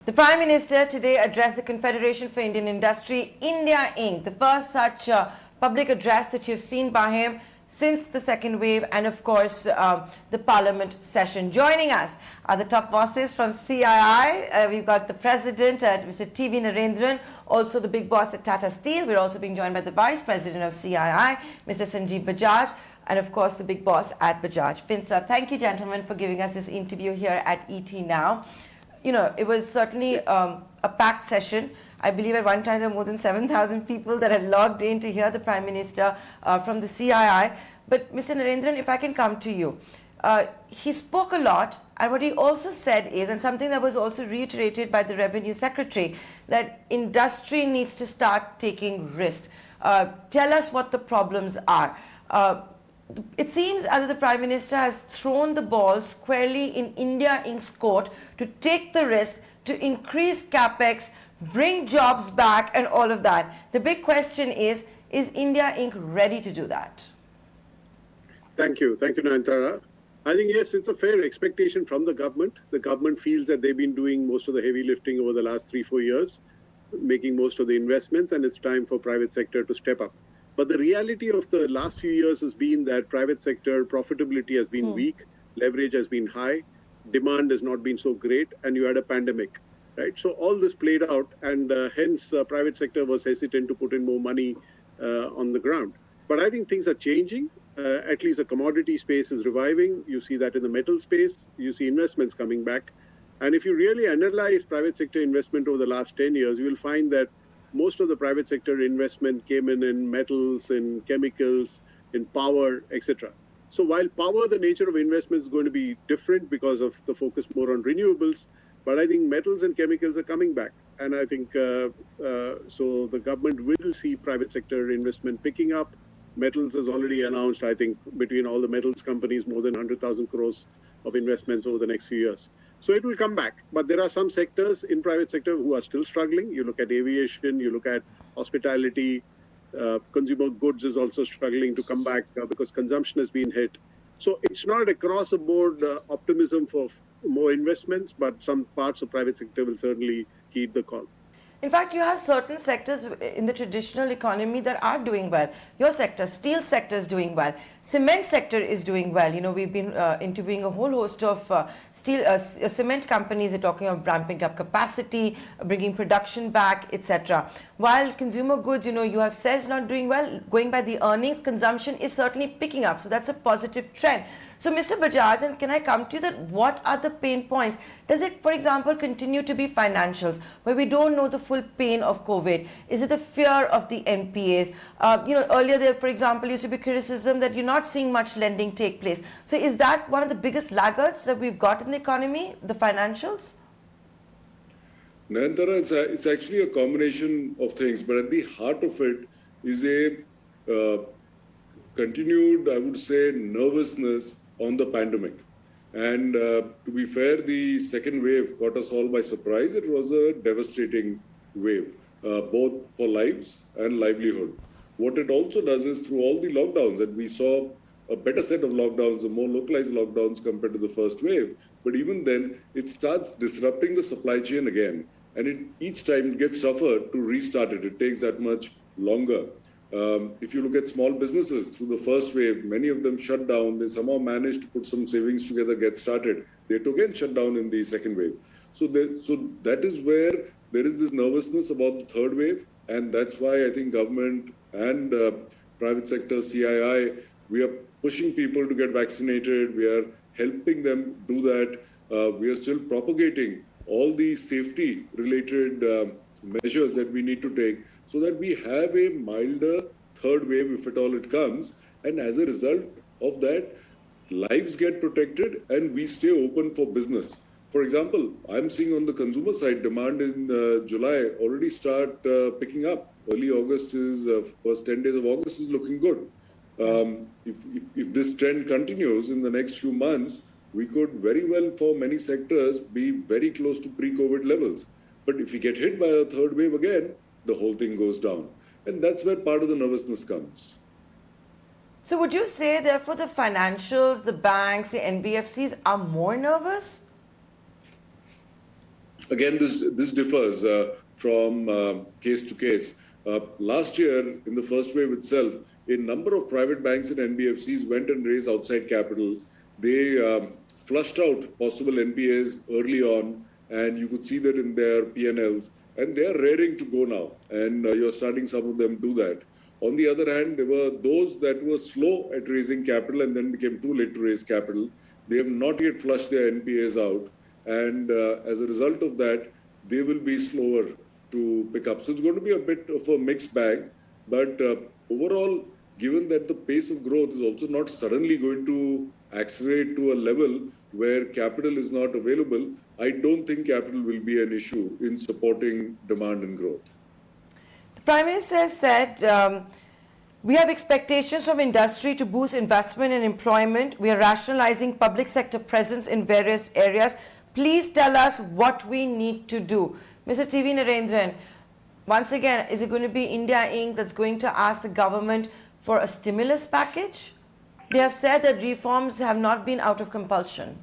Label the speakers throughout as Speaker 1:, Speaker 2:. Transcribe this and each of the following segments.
Speaker 1: The Prime Minister today addressed the Confederation for Indian Industry, India Inc., the first such public address that you've seen by him since the second wave, and of course the Parliament session. Joining us are the top bosses from CII. We've got the President, Mr. TV Narendran, also the big boss at Tata Steel. We're also being joined by the Vice President of CII, Mr. Sanjiv Bajaj, and of course the big boss at Bajaj Finserv. Thank you, gentlemen, for giving us this interview here at ET Now. You know, it was certainly a packed session. I believe at one time there were more than 7,000 people that had logged in to hear the Prime Minister from the CII. But Mr. Narendran, if I can come to you, he spoke a lot, and what he also said is, and something that was also reiterated by the Revenue Secretary, that industry needs to start taking risks. Tell us what the problems are. It seems as if the Prime Minister has thrown the ball squarely in India Inc.'s court to take the risk, to increase capex, bring jobs back and all of that. The big question is India Inc. ready to do that?
Speaker 2: Thank you, Nayantara. I think, yes, it's a fair expectation from the government. The government feels that they've been doing most of the heavy lifting over the last 3-4 years, making most of the investments, and it's time for private sector to step up. But the reality of the last few years has been that private sector profitability has been weak, leverage has been high, demand has not been so great, and you had a pandemic, right? So all this played out, and hence private sector was hesitant to put in more money on the ground. But I think things are changing. At least the commodity space is reviving. You see that in the metal space. You see investments coming back. And if you really analyze private sector investment over the last 10 years, you will find that most of the private sector investment came in metals, in chemicals, in power, etc. So while power, the nature of investment is going to be different because of the focus more on renewables, but I think metals and chemicals are coming back. And I think so the government will see private sector investment picking up. Metals has already announced, I think, between all the metals companies, more than 100,000 crores of investments over the next few years. So it will come back. But there are some sectors in private sector who are still struggling. You look at aviation, you look at hospitality, consumer goods is also struggling to come back because consumption has been hit. So it's not across the board optimism for more investments, but some parts of private sector will certainly heed the call.
Speaker 1: In fact, you have certain sectors in the traditional economy that are doing well. Your sector, steel sector, is doing well. Cement sector is doing well. You know, we've been interviewing a whole host of cement companies. They're talking of ramping up capacity, bringing production back, etc. While consumer goods, you know, you have said it's not doing well. Going by the earnings, consumption is certainly picking up. So that's a positive trend. So, Mr. Bajaj, and can I come to you that what are the pain points? Does it, for example, continue to be financials, where we don't know the full pain of COVID? Is it the fear of the NPAs? You know, earlier there, for example, used to be criticism that you're not seeing much lending take place. So is that one of the biggest laggards that we've got in the economy, the financials?
Speaker 3: Nayantara, it's actually a combination of things, but at the heart of it is a continued, I would say, nervousness on the pandemic. And to be fair, the second wave caught us all by surprise. It was a devastating wave, both for lives and livelihood. What it also does is through all the lockdowns, and we saw a better set of lockdowns, the more localized lockdowns compared to the first wave. But even then, it starts disrupting the supply chain again. And each time it gets tougher to restart it. It takes that much longer. If you look at small businesses through the first wave, many of them shut down. They somehow managed to put some savings together, get started. They again shut down in the second wave. So that is where there is this nervousness about the third wave. And that's why I think government and private sector, CII, we are pushing people to get vaccinated. We are helping them do that. We are still propagating all the safety related measures that we need to take so that we have a milder third wave if at all it comes. And as a result of that, lives get protected and we stay open for business. For example, I'm seeing on the consumer side, demand in July already start picking up. Early August is, first 10 days of August is looking good. If this trend continues in the next few months, we could very well, for many sectors, be very close to pre-COVID levels. But if we get hit by a third wave again, the whole thing goes down. And that's where part of the nervousness comes.
Speaker 1: So would you say, therefore, the financials, the banks, the NBFCs are more nervous?
Speaker 3: Again, this differs from case to case. Last year, in the first wave itself, a number of private banks and NBFCs went and raised outside capital. They flushed out possible NPAs early on, and you could see that in their P&Ls. And they are raring to go now, and you're starting some of them do that. On the other hand, there were those that were slow at raising capital and then became too late to raise capital. They have not yet flushed their NPAs out, and as a result of that, they will be slower to pick up. So it's going to be a bit of a mixed bag, but overall, given that the pace of growth is also not suddenly going to accelerate to a level where capital is not available, I don't think capital will be an issue in supporting demand and growth.
Speaker 1: The Prime Minister has said, we have expectations from industry to boost investment and employment. We are rationalizing public sector presence in various areas. Please tell us what we need to do. Mr. TV Narendran, once again, is it going to be India Inc. that's going to ask the government for a stimulus package? They have said that reforms have not been out of compulsion.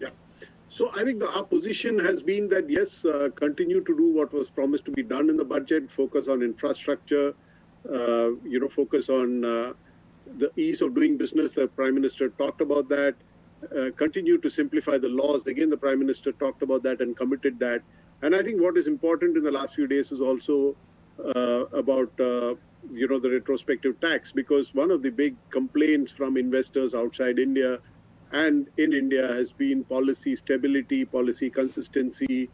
Speaker 2: Yeah. So I think our position has been that, yes, continue to do what was promised to be done in the budget, focus on infrastructure, focus on the ease of doing business. The Prime Minister talked about that. Continue to simplify the laws. Again, the Prime Minister talked about that and committed that. And I think what is important in the last few days is also about the retrospective tax, because one of the big complaints from investors outside India and in India has been policy stability, policy consistency,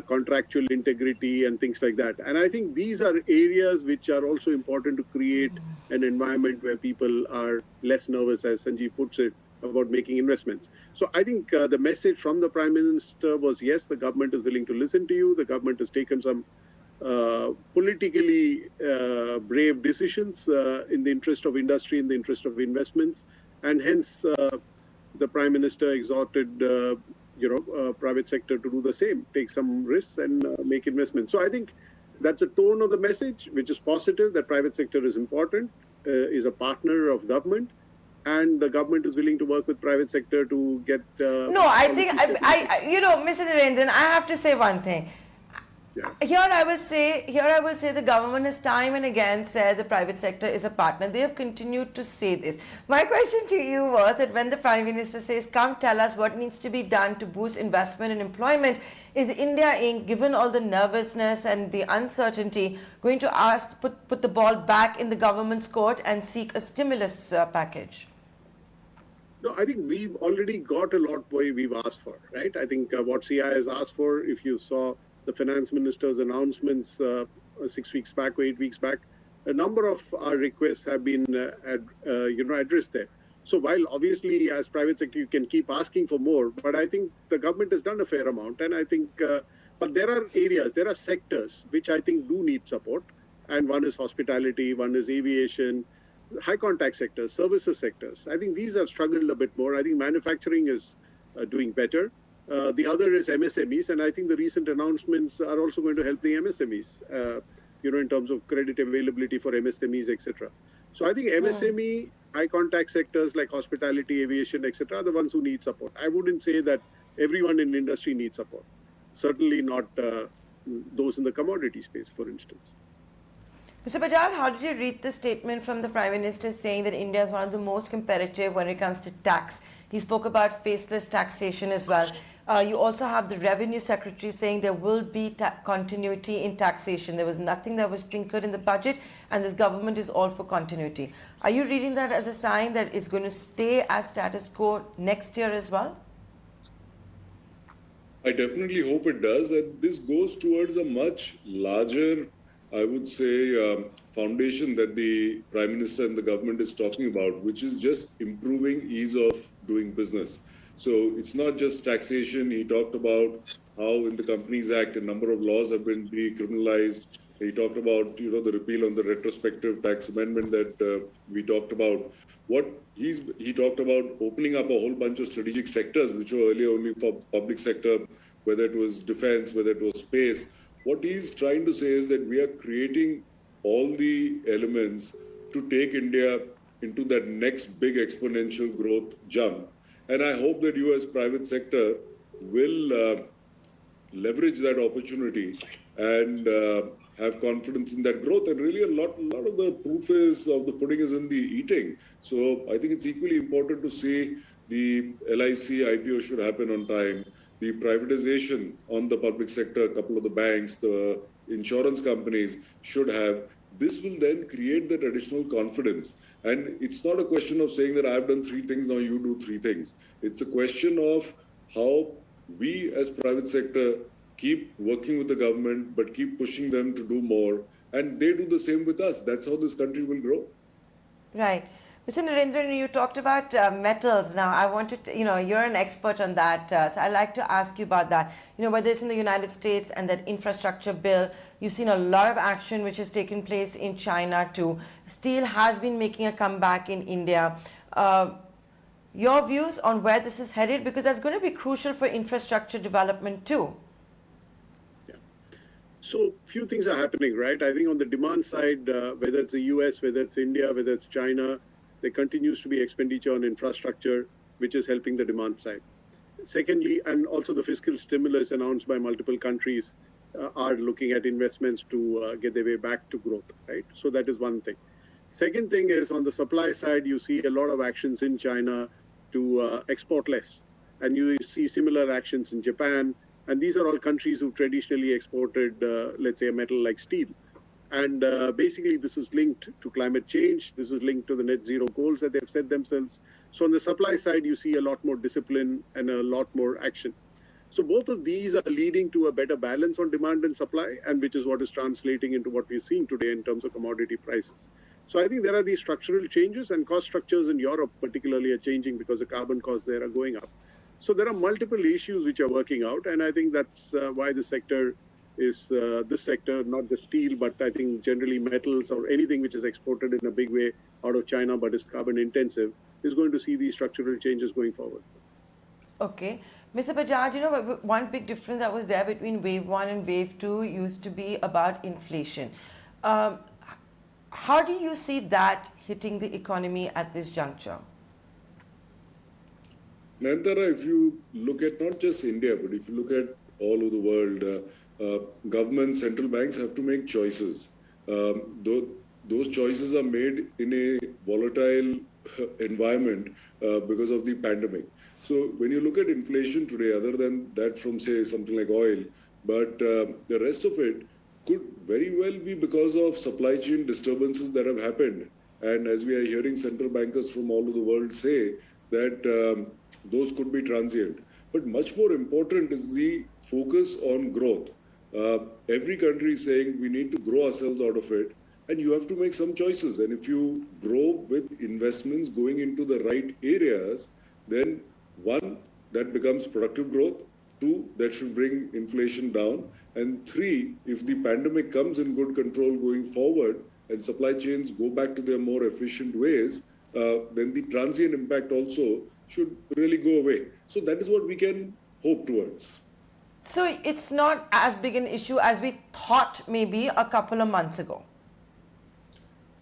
Speaker 2: contractual integrity, and things like that. And I think these are areas which are also important to create an environment where people are less nervous, as Sanjiv puts it, about making investments. So I think the message from the Prime Minister was, yes, the government is willing to listen to you. The government has taken some politically brave decisions in the interest of industry, in the interest of investments, and hence the Prime Minister exhorted private sector to do the same, take some risks and make investments. So I think that's a tone of the message which is positive, that private sector is important, is a partner of government, and the government is willing to work with private sector to get.
Speaker 1: No, I think Mr. Narendran, I have to say one thing.
Speaker 2: Yeah.
Speaker 1: Here I will say the government has time and again said the private sector is a partner. They have continued to say this. My question to you was that when the Prime Minister says, come tell us what needs to be done to boost investment and employment, is India Inc., given all the nervousness and the uncertainty, going to put the ball back in the government's court and seek a stimulus package?
Speaker 2: No, I think we've already got a lot what we've asked for, right? I think what CII has asked for, if you saw the finance minister's announcements 6 weeks back or 8 weeks back, a number of our requests have been addressed there. So while obviously as private sector you can keep asking for more, but I think the government has done a fair amount, and I think but there are areas, there are sectors which I think do need support, and one is hospitality, one is aviation, high contact sectors, services sectors. I think these have struggled a bit more. I think manufacturing is doing better. The other is MSMEs, and I think the recent announcements are also going to help the MSMEs, in terms of credit availability for MSMEs, etc. So I think MSME, high contact sectors like hospitality, aviation, etc., are the ones who need support. I wouldn't say that everyone in industry needs support. Certainly not those in the commodity space, for instance.
Speaker 1: Mr. Bajaj, how did you read the statement from the Prime Minister saying that India is one of the most competitive when it comes to tax? He spoke about faceless taxation as well. You also have the Revenue Secretary saying there will be continuity in taxation. There was nothing that was tinkered in the budget, and this government is all for continuity. Are you reading that as a sign that it's going to stay as status quo next year as well?
Speaker 3: I definitely hope it does. And this goes towards a much larger, I would say, foundation that the Prime Minister and the government is talking about, which is just improving ease of doing business. So it's not just taxation. He talked about how in the Companies Act, a number of laws have been decriminalized. He talked about, the repeal on the retrospective tax amendment that we talked about. He talked about opening up a whole bunch of strategic sectors, which were earlier only for public sector, whether it was defense, whether it was space. What he's trying to say is that we are creating all the elements to take India into that next big exponential growth jump. And I hope that you as private sector will leverage that opportunity and have confidence in that growth. And really, a lot of the proof of the pudding is in the eating. So I think it's equally important to see the LIC IPO should happen on time. The privatization on the public sector, a couple of the banks, the insurance companies should have. This will then create that additional confidence. And it's not a question of saying that I've done 3 things, now you do 3 things. It's a question of how we as private sector keep working with the government, but keep pushing them to do more. And they do the same with us. That's how this country will grow.
Speaker 1: Right. Mr. Narendran, you talked about metals. Now, I wanted to, you're an expert on that. So I'd like to ask you about that. Whether it's in the United States and that infrastructure bill, you've seen a lot of action which has taken place in China too. Steel has been making a comeback in India. Your views on where this is headed, because that's going to be crucial for infrastructure development too.
Speaker 2: So few things are happening, right? I think on the demand side, whether it's the US, whether it's India, whether it's China, there continues to be expenditure on infrastructure, which is helping the demand side. Secondly, and also the fiscal stimulus announced by multiple countries are looking at investments to get their way back to growth, right? So that is one thing. Second thing is on the supply side, you see a lot of actions in China to export less. And you see similar actions in Japan. And these are all countries who traditionally exported, let's say, a metal like steel. And basically, this is linked to climate change. This is linked to the net zero goals that they've set themselves. So on the supply side, you see a lot more discipline and a lot more action. So both of these are leading to a better balance on demand and supply, and which is what is translating into what we're seeing today in terms of commodity prices. So I think there are these structural changes, and cost structures in Europe particularly are changing because the carbon costs there are going up. So there are multiple issues which are working out, and I think that's why the sector is this sector, not just steel, but I think generally metals or anything which is exported in a big way out of China but is carbon intensive, is going to see these structural changes going forward.
Speaker 1: Okay. Mr. Bajaj, one big difference that was there between wave 1 and wave 2 used to be about inflation. How do you see that hitting the economy at this juncture?
Speaker 3: Nayantara, if you look at not just India, but if you look at all over the world, governments, central banks have to make choices. Those choices are made in a volatile environment because of the pandemic. So when you look at inflation today, other than that from, say, something like oil, but the rest of it could very well be because of supply chain disturbances that have happened. And as we are hearing central bankers from all over the world say that those could be transient. But much more important is the focus on growth. Every country is saying we need to grow ourselves out of it, and you have to make some choices. And if you grow with investments going into the right areas, then 1, that becomes productive growth. 2, that should bring inflation down. And 3, if the pandemic comes in good control going forward and supply chains go back to their more efficient ways, then the transient impact also should really go away. So that is what we can hope towards.
Speaker 1: So it's not as big an issue as we thought maybe a couple of months ago.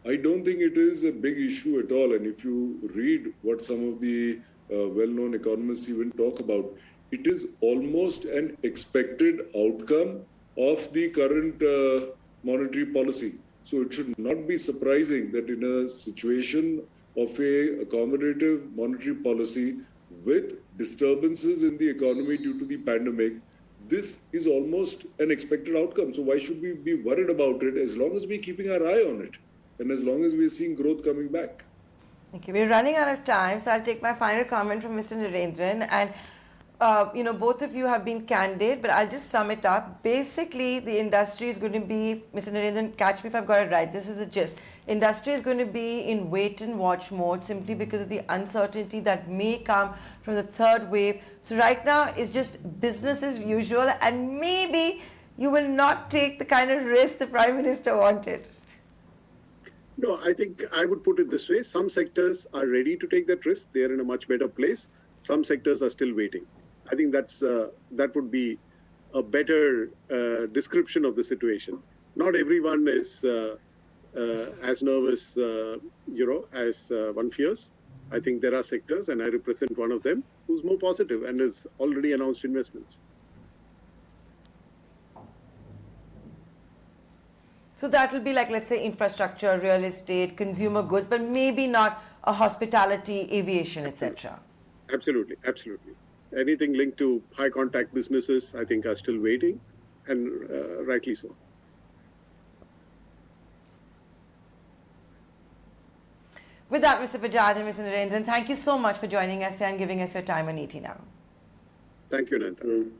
Speaker 3: I don't think it is a big issue at all. And if you read what some of the well-known economists even talk about, it is almost an expected outcome of the current monetary policy. So it should not be surprising that in a situation of a accommodative monetary policy with disturbances in the economy due to the pandemic, this is almost an expected outcome. So why should we be worried about it as long as we're keeping our eye on it and as long as we're seeing growth coming back?
Speaker 1: Okay, we're running out of time, so I'll take my final comment from Mr. Narendran. And both of you have been candid, but I'll just sum it up. Basically, the industry is going to be, Mr. Narendran, catch me if I've got it right, this is the gist. Industry is going to be in wait and watch mode simply because of the uncertainty that may come from the third wave. So right now, it's just business as usual, and maybe you will not take the kind of risk the Prime Minister wanted.
Speaker 2: No, I think I would put it this way. Some sectors are ready to take that risk. They are in a much better place. Some sectors are still waiting. I think that would be a better description of the situation. Not everyone is as nervous, as one fears. I think there are sectors, and I represent one of them, who who's more positive and has already announced investments.
Speaker 1: So that will be like, let's say, infrastructure, real estate, consumer goods, but maybe not a hospitality, aviation, etc.
Speaker 2: Absolutely, absolutely. Anything linked to high contact businesses, I think, are still waiting, and rightly so.
Speaker 1: With that, Mr. Bajaj and Mr. Narendran, thank you so much for joining us and giving us your time on ET Now.
Speaker 2: Thank you, Nayantara.